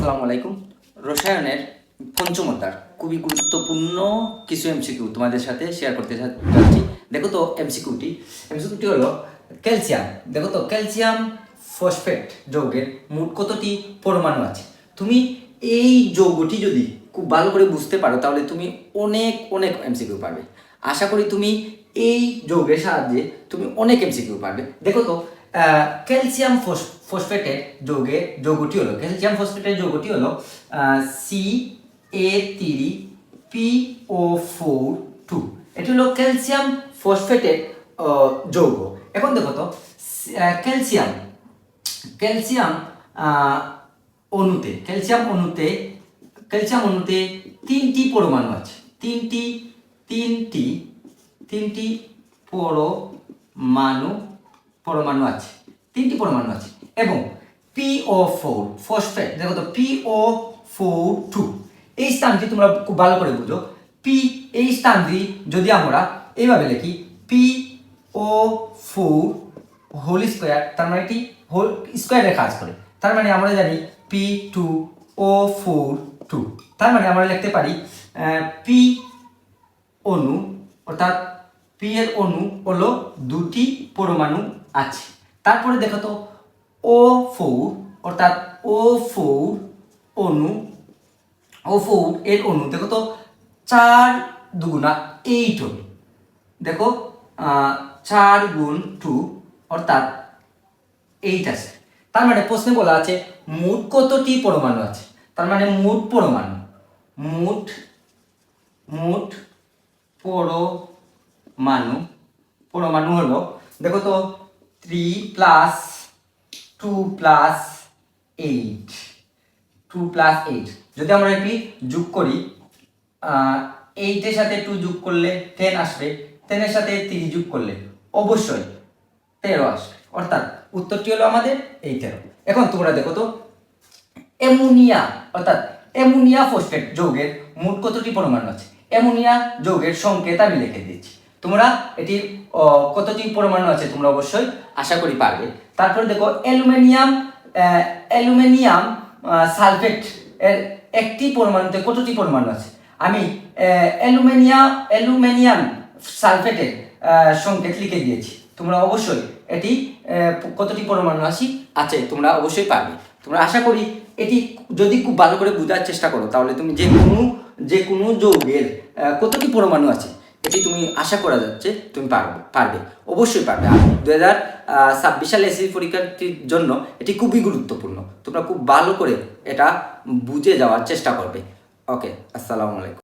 আসসালামু আলাইকুম। রসায়নের পঞ্চম অধ্যায় খুবই গুরুত্বপূর্ণ কিছু এমসিকিউ তোমাদের সাথে শেয়ার করতে যাচ্ছি। দেখো তো এমসিকিউটি হলো ক্যালসিয়াম। দেখো তো ক্যালসিয়াম ফসফেট যৌগের মোট কতটি পরমাণু আছে। তুমি এই যৌগটি যদি খুব ভালো করে বুঝতে পারো তাহলে তুমি অনেক অনেক এমসিকিউ পারবে। আশা করি তুমি এই যৌগের সাহায্যে তুমি অনেক এমসিকিউ পারবে। দেখো তো ক্যালসিয়াম ফসফেটের যৌগটি হলো Ca3PO4 এটি হলো ক্যালসিয়াম ফসফেটের যৌগ। এখন দেখো তো ক্যালসিয়াম ক্যালসিয়াম অণুতে তিনটি পরমাণু আছে। তিনটি পরমাণু আছে এবং PO4 ফসফেট। দেখো তো PO4 এই স্থানটি তোমরা খুব ভালো করে বুঝো। এই স্থানটি যদি আমরা এইভাবে লিখি PO4 হোল স্কয়ার, তার মানে এটি হোল স্কয়ারের কাজ করে। তার মানে আমরা জানি P2O4 তার মানে আমরা লিখতে পারি P অণু, অর্থাৎ P এর অণু হলো দুটি পরমাণু আছে। তারপরে দেখো তো O4 অর্থাৎ O4 এর অণু দেখো তো 4 দুগুণা 8 অণু। দেখো 4 গুণ 2 অর্থাৎ 8 আছে। তার মানে প্রশ্নে বলা আছে মোট কতটি পরমাণু আছে। তার মানে মোট পরমাণু হলো দেখো তো 3 + 2 + 8 যদি আমরা এটি যোগ করি 8 এর সাথে 2 যোগ করলে 10 আসবে, 10 এর সাথে 3 যোগ করলে অবশ্যই 13 আসবে, অর্থাৎ উত্তরটি হলো আমাদের এই 13। এখন তোমরা দেখো তো অ্যামোনিয়া ফসফেট যৌগের মোট কতটি পরমাণু আছে। অ্যামোনিয়া যৌগের সংকেত আমি লিখে দিয়েছি, তোমরা এটির কতটি পরমাণু আছে তোমরা অবশ্যই আশা করি পারবে। তারপরে দেখো অ্যালুমিনিয়াম সালফেট এর একটি পরমাণুতে কতটি পরমাণু আছে। আমি অ্যালুমিনিয়াম সালফেটের সংকেত লিখে দিয়েছি, তোমরা অবশ্যই এটি কতটি পরমাণু আছে তোমরা অবশ্যই পারবে। তোমরা আশা করি এটি যদি খুব ভালো করে বোঝার চেষ্টা করো তাহলে তুমি যে কোনো যৌগের কতটি পরমাণু আছে এটি তুমি আশা করা যাচ্ছে তুমি পারবে, অবশ্যই পারবে। 2026 সালে এসএসসি পরীক্ষার্থীর জন্য এটি খুবই গুরুত্বপূর্ণ। তোমরা খুব ভালো করে এটা বুঝে যাওয়ার চেষ্টা করবে। ওকে, আসসালামু আলাইকুম।